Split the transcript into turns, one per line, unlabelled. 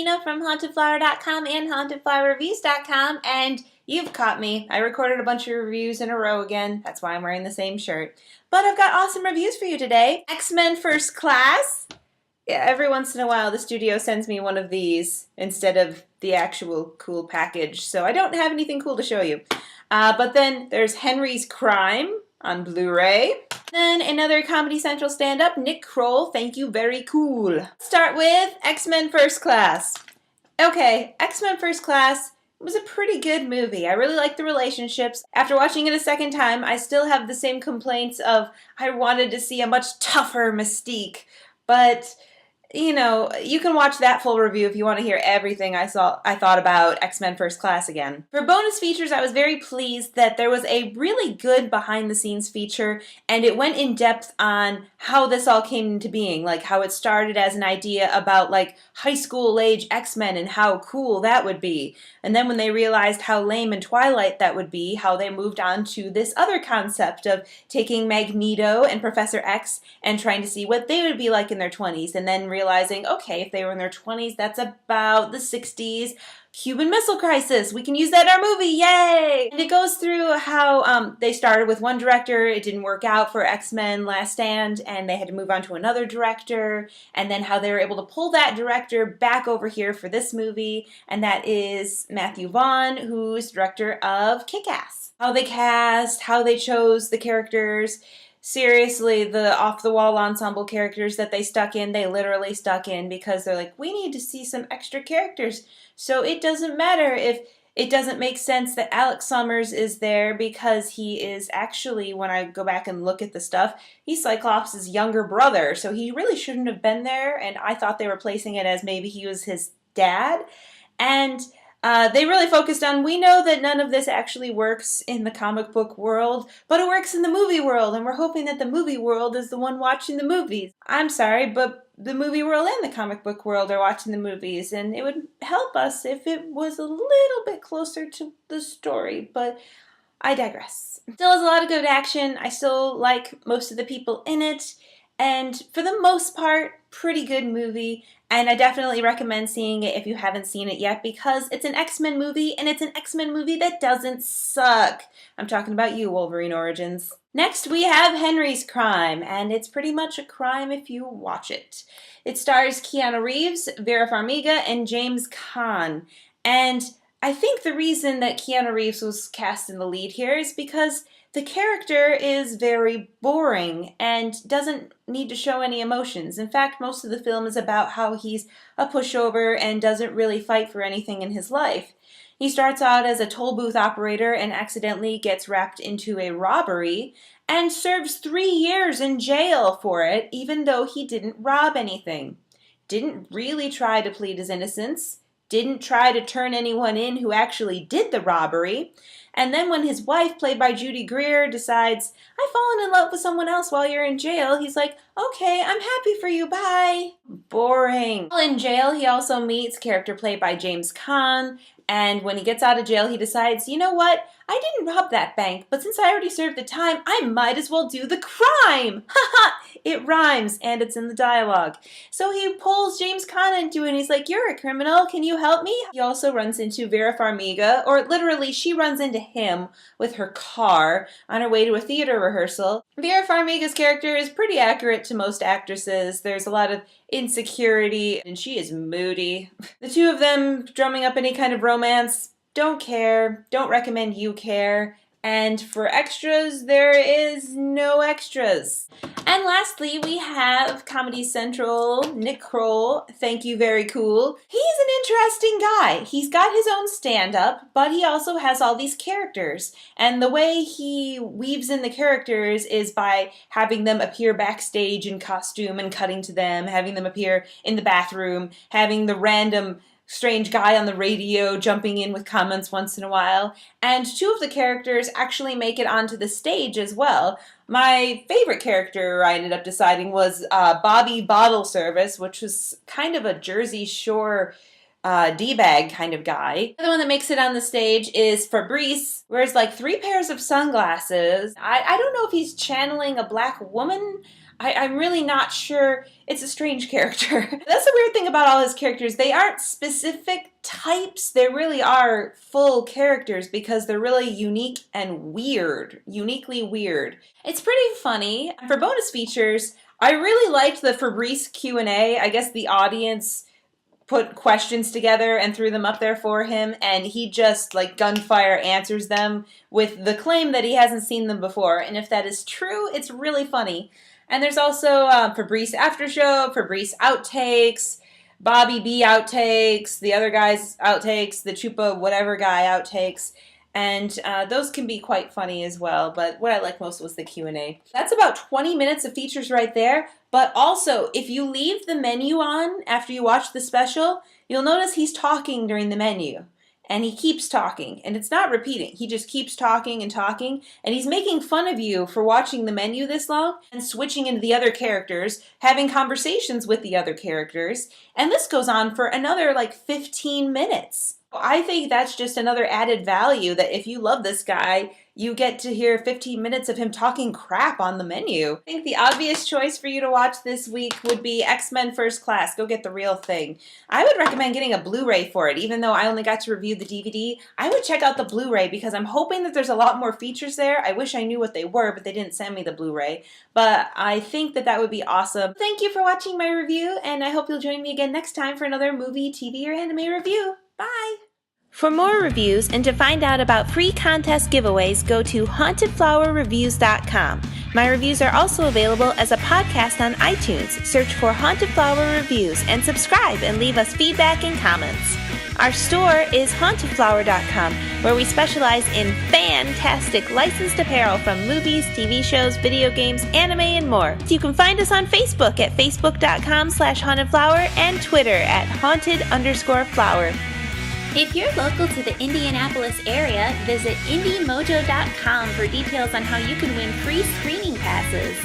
Gina from hauntedflower.com and hauntedflowerreviews.com, and you've caught me. I recorded a bunch of reviews in a row again. That's why I'm wearing the same shirt. But I've got awesome reviews for you today. X-Men First Class. Yeah, every once in a while the studio sends me one of these instead of the actual cool package, so I don't have anything cool to show you. But then there's Henry's Crime on Blu-ray. Then another Comedy Central stand-up, Nick Kroll, Thank You, Very Cool. Let's start with X-Men First Class. Okay, X-Men First Class was a pretty good movie. I really liked the relationships. After watching it a second time, I still have the same complaints of I wanted to see a much tougher Mystique, but you know, you can watch that full review if you want to hear everything I thought about X-Men First Class again. For bonus features, I was very pleased that there was a really good behind-the-scenes feature, and it went in depth on how this all came into being, like how it started as an idea about like high school age X-Men and how cool that would be. And then when they realized how lame and Twilight that would be, how they moved on to this other concept of taking Magneto and Professor X and trying to see what they would be like in their 20s, and then realizing, okay, if they were in their 20s, that's about the 60s. Cuban Missile Crisis, we can use that in our movie, yay! And it goes through how they started with one director, it didn't work out for X-Men Last Stand, and they had to move on to another director, and then how they were able to pull that director back over here for this movie, and that is Matthew Vaughn, who's director of Kick-Ass. How they cast, how they chose the characters. Seriously, the off-the-wall ensemble characters that they stuck in, they literally stuck in because they're like, we need to see some extra characters. So it doesn't matter if it doesn't make sense that Alex Summers is there because he is actually, when I go back and look at the stuff, he's Cyclops' younger brother. So he really shouldn't have been there, and I thought they were placing it as maybe he was his dad. And they really focused on, we know that none of this actually works in the comic book world, but it works in the movie world, and we're hoping that the movie world is the one watching the movies. I'm sorry, but the movie world and the comic book world are watching the movies, and it would help us if it was a little bit closer to the story, but I digress. Still has a lot of good action. I still like most of the people in it, and for the most part, pretty good movie, and I definitely recommend seeing it if you haven't seen it yet because it's an X-Men movie, and it's an X-Men movie that doesn't suck. I'm talking about you, Wolverine Origins. Next, we have Henry's Crime, and it's pretty much a crime if you watch it. It stars Keanu Reeves, Vera Farmiga, and James Caan, and I think the reason that Keanu Reeves was cast in the lead here is because the character is very boring and doesn't need to show any emotions. In fact, most of the film is about how he's a pushover and doesn't really fight for anything in his life. He starts out as a toll booth operator and accidentally gets wrapped into a robbery and serves 3 years in jail for it, even though he didn't rob anything. Didn't really try to plead his innocence. Didn't try to turn anyone in who actually did the robbery. And then when his wife, played by Judy Greer, decides, I've fallen in love with someone else while you're in jail, he's like, okay, I'm happy for you, bye. Boring. While in jail, he also meets character played by James Caan, and when he gets out of jail, he decides, you know what? I didn't rob that bank, but since I already served the time, I might as well do the crime! Haha! It rhymes, and it's in the dialogue. So he pulls James Caan into it, and he's like, you're a criminal, can you help me? He also runs into Vera Farmiga, or literally, she runs into him with her car on her way to a theater rehearsal. Vera Farmiga's character is pretty accurate to most actresses. There's a lot of insecurity, and she is moody. The two of them drumming up any kind of romance, don't care, don't recommend you care, and for extras, there is no extras. And lastly, we have Comedy Central, Nick Kroll, Thank You, Very Cool. He's an interesting guy. He's got his own stand-up, but he also has all these characters. And the way he weaves in the characters is by having them appear backstage in costume and cutting to them, having them appear in the bathroom, having the random strange guy on the radio jumping in with comments once in a while, and two of the characters actually make it onto the stage as well. My favorite character I ended up deciding was Bobby Bottle Service, which was kind of a Jersey Shore D-bag kind of guy. The other one that makes it on the stage is Fabrice, wears like 3 pairs of sunglasses. I don't know if he's channeling a black woman. I'm really not sure. It's a strange character. That's the weird thing about all his characters. They aren't specific types. They really are full characters because they're really unique and weird. Uniquely weird. It's pretty funny. For bonus features, I really liked the Fabrice Q&A. I guess the audience put questions together and threw them up there for him, and he just like gunfire answers them with the claim that he hasn't seen them before. And if that is true, it's really funny. And there's also Fabrice After Show, Fabrice Outtakes, Bobby B Outtakes, the other guy's outtakes, the Chupa whatever guy outtakes. And those can be quite funny as well, but what I liked most was the Q&A. That's about 20 minutes of features right there, but also, if you leave the menu on after you watch the special, you'll notice he's talking during the menu. And he keeps talking, and it's not repeating. He just keeps talking, and he's making fun of you for watching the menu this long and switching into the other characters, having conversations with the other characters, and this goes on for another like 15 minutes. I think that's just another added value that if you love this guy, you get to hear 15 minutes of him talking crap on the menu. I think the obvious choice for you to watch this week would be X-Men First Class. Go get the real thing. I would recommend getting a Blu-ray for it. Even though I only got to review the DVD, I would check out the Blu-ray because I'm hoping that there's a lot more features there. I wish I knew what they were, but they didn't send me the Blu-ray. But I think that that would be awesome. Thank you for watching my review, and I hope you'll join me again next time for another movie, TV, or anime review. Bye! For more reviews and to find out about free contest giveaways, go to hauntedflowerreviews.com. My reviews are also available as a podcast on iTunes. Search for Haunted Flower Reviews and subscribe and leave us feedback and comments. Our store is hauntedflower.com, where we specialize in fantastic licensed apparel from movies, TV shows, video games, anime, and more. You can find us on Facebook at facebook.com/hauntedflower and Twitter at haunted_flower. If you're local to the Indianapolis area, visit indiemojo.com for details on how you can win free screening passes.